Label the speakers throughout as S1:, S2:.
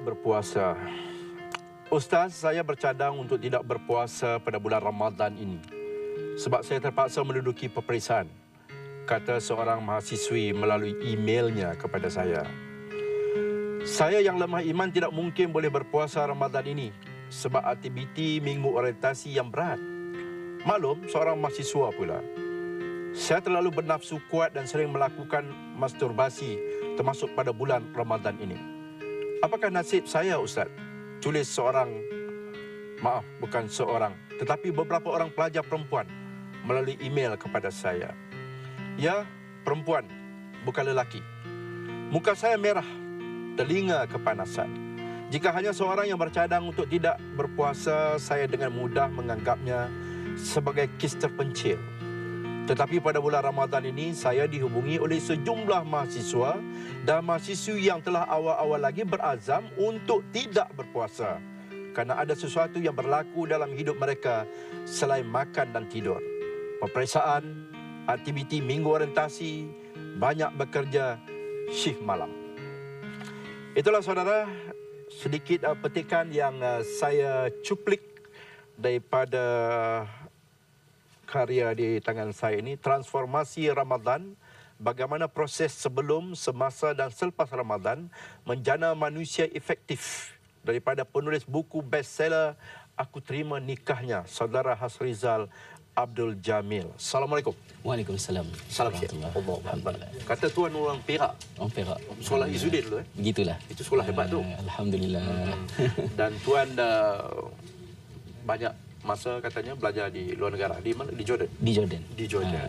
S1: berpuasa. Ustaz, saya bercadang untuk tidak berpuasa pada bulan Ramadan ini sebab saya terpaksa menduduki peperiksaan, kata seorang mahasiswi melalui emailnya kepada saya. Saya yang lemah iman tidak mungkin boleh berpuasa Ramadan ini sebab aktiviti minggu orientasi yang berat. Maklum, seorang mahasiswa pula. Saya terlalu bernafsu kuat dan sering melakukan masturbasi termasuk pada bulan Ramadan ini. Apakah nasib saya, Ustaz? Tulis tetapi beberapa orang pelajar perempuan melalui email kepada saya. Ya, perempuan, bukan lelaki. Muka saya merah, telinga kepanasan. Jika hanya seorang yang bercadang untuk tidak berpuasa, saya dengan mudah menganggapnya sebagai kes terpencil. Tetapi pada bulan Ramadan ini, saya dihubungi oleh sejumlah mahasiswa dan mahasiswi yang telah awal-awal lagi berazam untuk tidak berpuasa kerana ada sesuatu yang berlaku dalam hidup mereka selain makan dan tidur. Peperiksaan, aktiviti minggu orientasi, banyak bekerja, shift malam. Itulah saudara, sedikit petikan yang saya cuplik daripada karya di tangan saya ini, Transformasi Ramadan, bagaimana proses sebelum, semasa dan selepas Ramadan menjana manusia efektif, daripada penulis buku bestseller Aku Terima Nikahnya, Saudara Hasrizal Abdul Jamil. Assalamualaikum.
S2: Waalaikumsalam.
S1: Salam Syekh. Kata tuan orang Perak.
S2: Orang Perak.
S1: Sekolah Izzuddin dulu
S2: Begitulah.
S1: Itu sekolah hebat tu.
S2: Alhamdulillah.
S1: Dan tuan dah banyak masa katanya belajar di luar negara. Di mana? Di Jordan?
S2: Di Jordan.
S1: Di Jordan.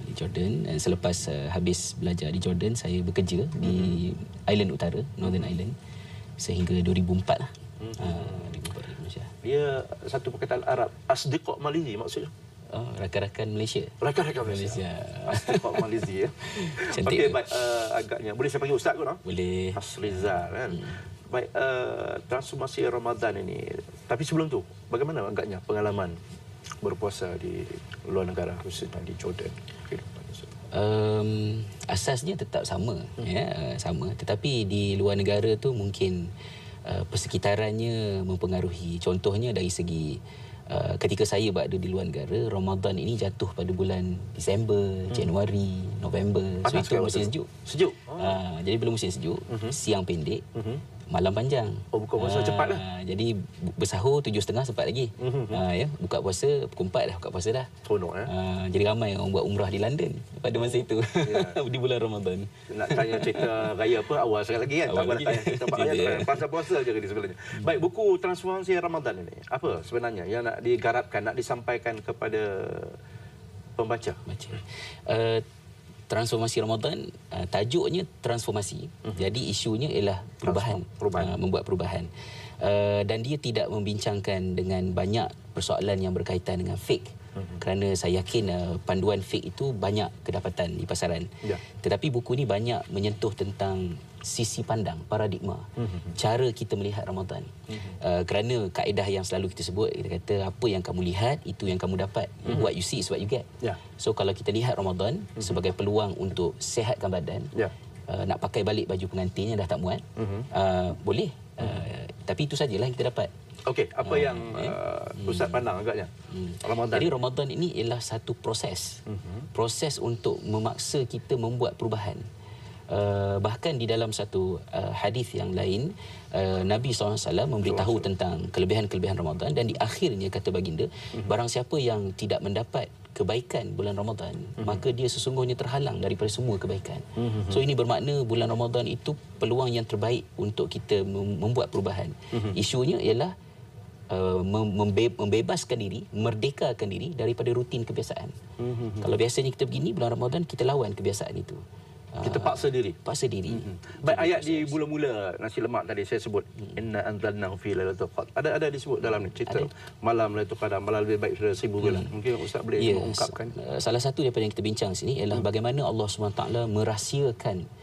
S2: Di Jordan. Dan selepas habis belajar di Jordan, saya bekerja di Island Utara, Northern Ireland, sehingga 2004 lah. 2004 di Malaysia.
S1: Dia satu perkataan Arab, Asdiqaq Malizi maksudnya?
S2: Rakan-rakan Malaysia.
S1: Rakan-rakan Malaysia. Asdiqaq Malizi ya. Okey, baik, agaknya boleh saya panggil ustaz ke no?
S2: Boleh.
S1: Hasrizal kan. Baik, transformasi Ramadan ini. Tapi sebelum tu, bagaimana agaknya pengalaman berpuasa di luar negara, khususnya di Jordan?
S2: Asasnya tetap sama, ya, sama. Tetapi di luar negara tu mungkin persekitarannya mempengaruhi. Contohnya dari segi ketika saya berada di luar negara, Ramadan ini jatuh pada bulan Disember, Januari, November. So itu musim sejuk.
S1: Sejuk.
S2: Jadi belum musim sejuk, siang pendek, malam panjang.
S1: Oh, buka puasa cepat lah.
S2: Jadi bersahur 7.30 sempat lagi. Ya, buka puasa pukul 4 dah buka puasa dah.
S1: Seronok ya.
S2: Jadi ramai orang buat umrah di London pada masa itu. Di bulan Ramadan.
S1: Nak tanya cerita raya apa awal sekali lagi kan. Tak boleh tanya cerita raya, pasal puasa je di sebenarnya. Baik, buku Transformasi Ramadan ini apa sebenarnya yang nak digarapkan, nak disampaikan kepada pembaca? Transformasi Ramadan, tajuknya transformasi. Jadi isunya ialah perubahan. Membuat perubahan. Dan dia tidak membincangkan dengan banyak persoalan yang berkaitan dengan fake. Kerana saya yakin panduan fake itu banyak kedapatan di pasaran. Tetapi buku ini banyak menyentuh tentang sisi pandang, paradigma, cara kita melihat Ramadan. Kerana kaedah yang selalu kita sebut, kita kata apa yang kamu lihat, itu yang kamu dapat. What you see is what you get. So kalau kita lihat Ramadan sebagai peluang untuk sihatkan badan, nak pakai balik baju pengantinnya dah tak muat, boleh. Tapi itu sajalah yang kita dapat. Okey, apa yang Ustaz pandang agaknya Ramadan?
S2: Jadi Ramadan ini ialah satu proses. Proses untuk memaksa kita membuat perubahan. Bahkan di dalam satu hadis yang lain, Nabi SAW memberitahu tentang kelebihan-kelebihan Ramadan, dan di akhirnya kata baginda, barang siapa yang tidak mendapat kebaikan bulan Ramadan, maka dia sesungguhnya terhalang daripada semua kebaikan. So ini bermakna bulan Ramadan itu peluang yang terbaik untuk kita membuat perubahan. Isunya ialah membebaskan diri, merdekakan diri daripada rutin kebiasaan. Kalau biasanya kita begini, bulan Ramadan kita lawan kebiasaan itu.
S1: Kita paksa diri. Baik, ayat di mula-mula nasi lemak tadi saya sebut, inna anzalnahu fi lailatul qadar. Ada disebut dalam ni cerita malam Lailatul Qadar, malam lebih baik daripada 1000 bulan. Mungkin Ustaz boleh mengungkapkan.
S2: Salah satu daripada yang kita bincang sini ialah bagaimana Allah SWT merahsiakan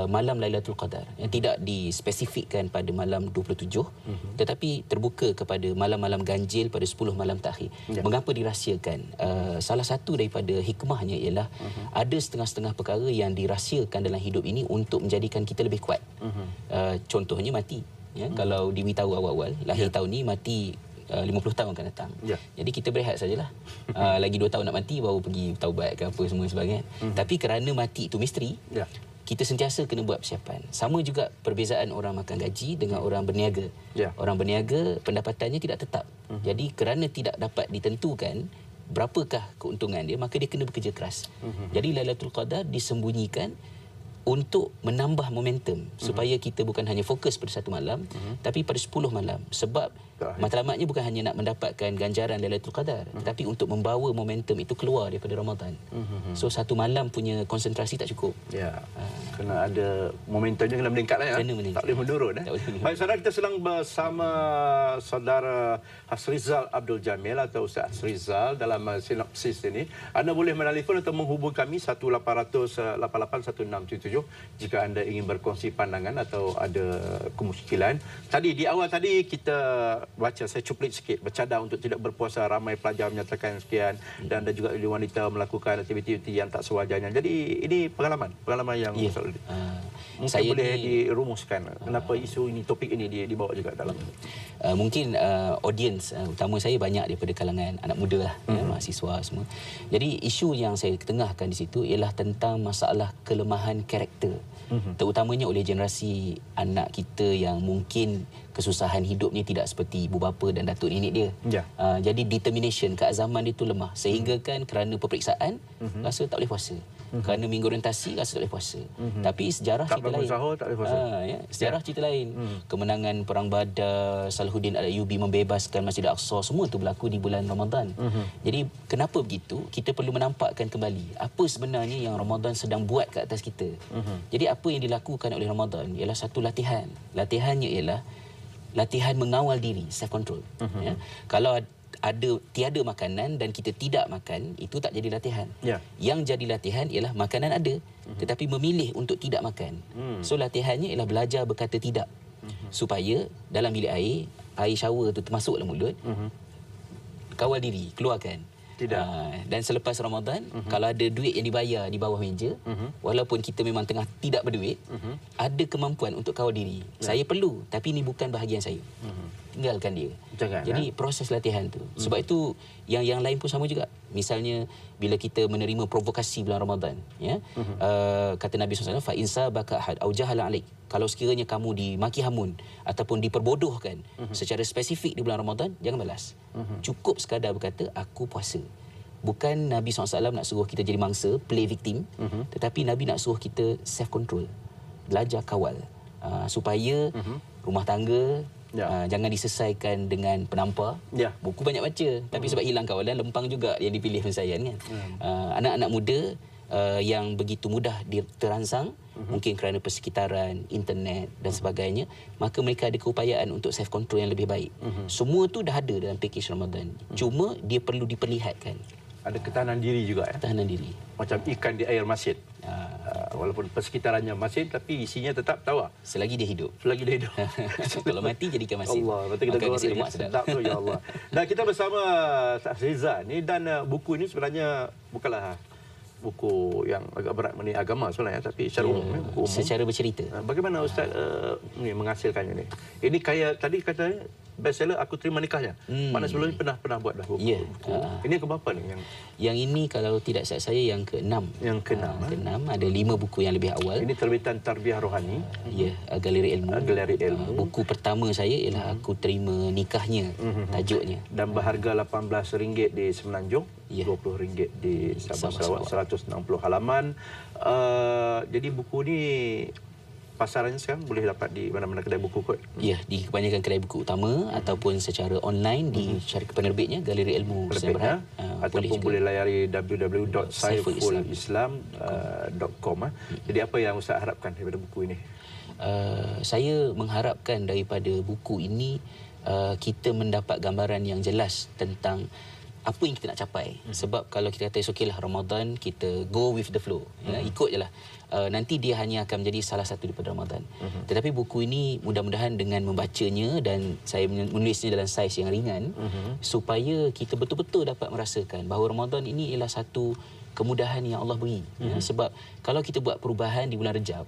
S2: malam Lailatul Qadar yang tidak dispesifikkan pada malam 27, tetapi terbuka kepada malam-malam ganjil pada 10 malam terakhir. Mengapa dirahsiakan? Salah satu daripada hikmahnya ialah ada setengah-setengah perkara yang dirahsiakan dalam hidup ini untuk menjadikan kita lebih kuat. Contohnya mati. ya. Kalau diberitahu awal-awal lahir tahun ni mati 50 tahun akan datang. Jadi kita berehat sajalah. Lagi 2 tahun nak mati baru pergi taubat ke apa semua sebagainya. Tapi kerana mati itu misteri, kita sentiasa kena buat persiapan. Sama juga perbezaan orang makan gaji dengan orang berniaga. Orang berniaga pendapatannya tidak tetap. Jadi kerana tidak dapat ditentukan berapakah keuntungan dia, maka dia kena bekerja keras. Jadi Lailatul Qadar disembunyikan untuk menambah momentum supaya kita bukan hanya fokus pada satu malam tapi pada 10 malam. Sebab matlamatnya bukan hanya nak mendapatkan ganjaran Lailatul Qadar tetapi untuk membawa momentum itu keluar daripada Ramadan. So satu malam punya konsentrasi tak cukup.
S1: Kena ada momentumnya, kena meningkat lah ya. Tak boleh menurun. Baik saudara, kita sedang bersama saudara Hasrizal Abdul Jamil atau Ustaz Hasrizal dalam sinopsis ini. Anda boleh menelefon atau menghubungi kami 1-800-88-1677 jika anda ingin berkongsi pandangan atau ada kemusykilan. Tadi di awal tadi kita baca, saya cuplik sikit, bercadar untuk tidak berpuasa, ramai pelajar menyatakan sekian dan ada juga wanita melakukan aktiviti yang tak sewajarnya. Jadi ini pengalaman yang mungkin saya boleh dirumuskan kenapa isu ini, topik ini dibawa juga dalam
S2: mungkin audience utama saya banyak daripada kalangan anak muda lah, mahasiswa semua. Jadi isu yang saya ketengahkan di situ ialah tentang masalah kelemahan karakter, terutamanya oleh generasi anak kita yang mungkin kesusahan hidupnya tidak seperti ibu bapa dan datuk nenek dia. Jadi determination, keazaman dia tu lemah sehingga kan kerana peperiksaan rasa tak boleh puasa. Kerana minggu orientasi rasa tak boleh puasa. Tapi sejarah
S1: tak
S2: cerita lain.
S1: Sahur, tak boleh puasa.
S2: Sejarah cerita lain. Kemenangan Perang Badar, Salahuddin Al-Ayyubi membebaskan Masjid Al-Aqsa, semua itu berlaku di bulan Ramadan. Jadi kenapa begitu? Kita perlu menampakkan kembali apa sebenarnya yang Ramadan sedang buat ke atas kita. Jadi apa yang dilakukan oleh Ramadan ialah satu latihan. Latihannya ialah latihan mengawal diri, self control. Kalau tiada makanan dan kita tidak makan, itu tak jadi latihan. Yang jadi latihan ialah makanan ada tetapi memilih untuk tidak makan. So latihannya ialah belajar berkata tidak. Supaya dalam bilik air shower tu termasuk dalam mulut, kawal diri, keluarkan. Dan selepas Ramadan, kalau ada duit yang dibayar di bawah meja, walaupun kita memang tengah tidak berduit, ada kemampuan untuk kawal diri. Saya perlu, tapi ini bukan bahagian saya. Tinggalkan dia. Jadi proses latihan tu. Sebab itu yang lain pun sama juga. Misalnya bila kita menerima provokasi bulan Ramadan, kata Nabi SAW, fa insa baka ahad au jahala alaik. Kalau sekiranya kamu dimaki hamun ataupun diperbodohkan secara spesifik di bulan Ramadan, jangan balas. Cukup sekadar berkata aku puasa. Bukan Nabi SAW nak suruh kita jadi mangsa, play victim, tetapi Nabi nak suruh kita self control. Belajar kawal supaya rumah tangga jangan diselesaikan dengan penampar. Buku banyak baca, tapi sebab hilang kawalan, lempang juga yang dipilih pensaian kan. Anak-anak muda yang begitu mudah terangsang, mungkin kerana persekitaran, internet dan sebagainya, maka mereka ada keupayaan untuk self control yang lebih baik. Semua tu dah ada dalam pakej Ramadan. Cuma dia perlu diperlihatkan.
S1: Ada ketahanan diri juga ya.
S2: Ketahanan diri.
S1: Macam ikan di air masin. Walaupun persekitarannya masin tapi isinya tetap tawa.
S2: Selagi dia hidup.
S1: Selagi dia hidup.
S2: Kalau mati jadi ikan masin.
S1: Allah, betul kita
S2: makan nasi lemak
S1: sedap tu ya Allah. Dan kita bersama Hasrizal ni, dan buku ini sebenarnya bukanlah buku yang agak berat mengenai agama sebenarnya, tapi secara umum, buku umum.
S2: Secara bercerita.
S1: Bagaimana Ustaz menghasilkannya ni? Ini kayak tadi katanya bestseller Aku Terima Nikahnya. Mana sebelum ni pernah buat dah buku. Ini yang keberapa ni?
S2: Yang ini kalau tidak silap saya yang ke-6.
S1: Yang ke-6.
S2: Ke-6 ada 5 buku yang lebih awal.
S1: Ini terbitan Tarbiyah Rohani.
S2: Galeri Ilmu.
S1: Galeri Ilmu.
S2: Buku pertama saya ialah Aku Terima Nikahnya, tajuknya.
S1: Dan berharga RM18 di Semenanjung, RM20 di Sabah Sarawak, 160 halaman. Jadi buku ni pasarannya sekarang boleh dapat di mana-mana kedai buku kot?
S2: Ya, di kebanyakan kedai buku utama ataupun secara online di syarikat penerbitnya Galeri Ilmu Sdn Bhd.
S1: Ataupun boleh layari www.saifulislam.com. Jadi apa yang Ustaz harapkan daripada buku ini?
S2: Saya mengharapkan daripada buku ini kita mendapat gambaran yang jelas tentang apa yang kita nak capai. Sebab kalau kita kata okeylah Ramadan, kita go with the flow, ikut je lah. Nanti dia hanya akan menjadi salah satu daripada Ramadan. Tetapi buku ini mudah-mudahan dengan membacanya, dan saya menulisnya dalam saiz yang ringan, supaya kita betul-betul dapat merasakan bahawa Ramadan ini ialah satu kemudahan yang Allah beri. Ya, sebab kalau kita buat perubahan di bulan Rejab,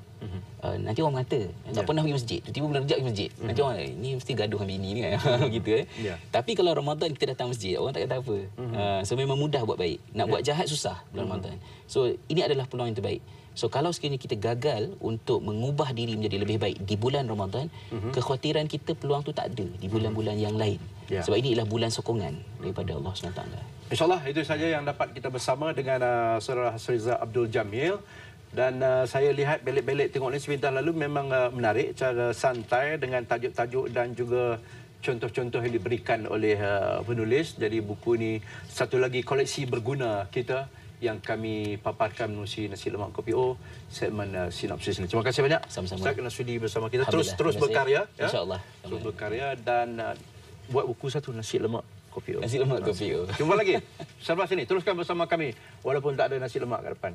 S2: nanti orang mengata tak pernah pergi masjid, tiba-tiba bulan Rejab pergi masjid. Nanti orang ni mesti gaduh dengan bini ni kan. Gitu Tapi kalau Ramadan kita datang masjid, orang tak kata apa. So memang mudah buat baik. Nak buat jahat susah bulan Ramadan. So ini adalah peluang yang terbaik. So kalau sekiranya kita gagal untuk mengubah diri menjadi lebih baik di bulan Ramadan, kekhawatiran kita peluang tu tak ada di bulan-bulan yang lain. Sebab ini ialah bulan sokongan daripada Allah SWT.
S3: InsyaAllah itu saja yang dapat kita bersama dengan Saudara Hasriza Abdul Jamil. Dan saya lihat belik-belik tengok ni sebentar lalu memang menarik, cara santai dengan tajuk-tajuk dan juga contoh-contoh yang diberikan oleh penulis. Jadi buku ni satu lagi koleksi berguna kita yang kami paparkan menerusi Nasi Lemak Kopi O segmen sinopsis ini. Terima kasih banyak.
S2: Sama-sama.
S3: Ustaz kena sudi bersama kita. Terus berkarya. Ya?
S2: InsyaAllah.
S3: Terus berkarya dan buat buku satu Nasi Lemak Kopi O.
S2: Nasi Lemak Kopi O.
S3: Jumpa lagi. Selepas ini teruskan bersama kami walaupun tak ada nasi lemak kat depan.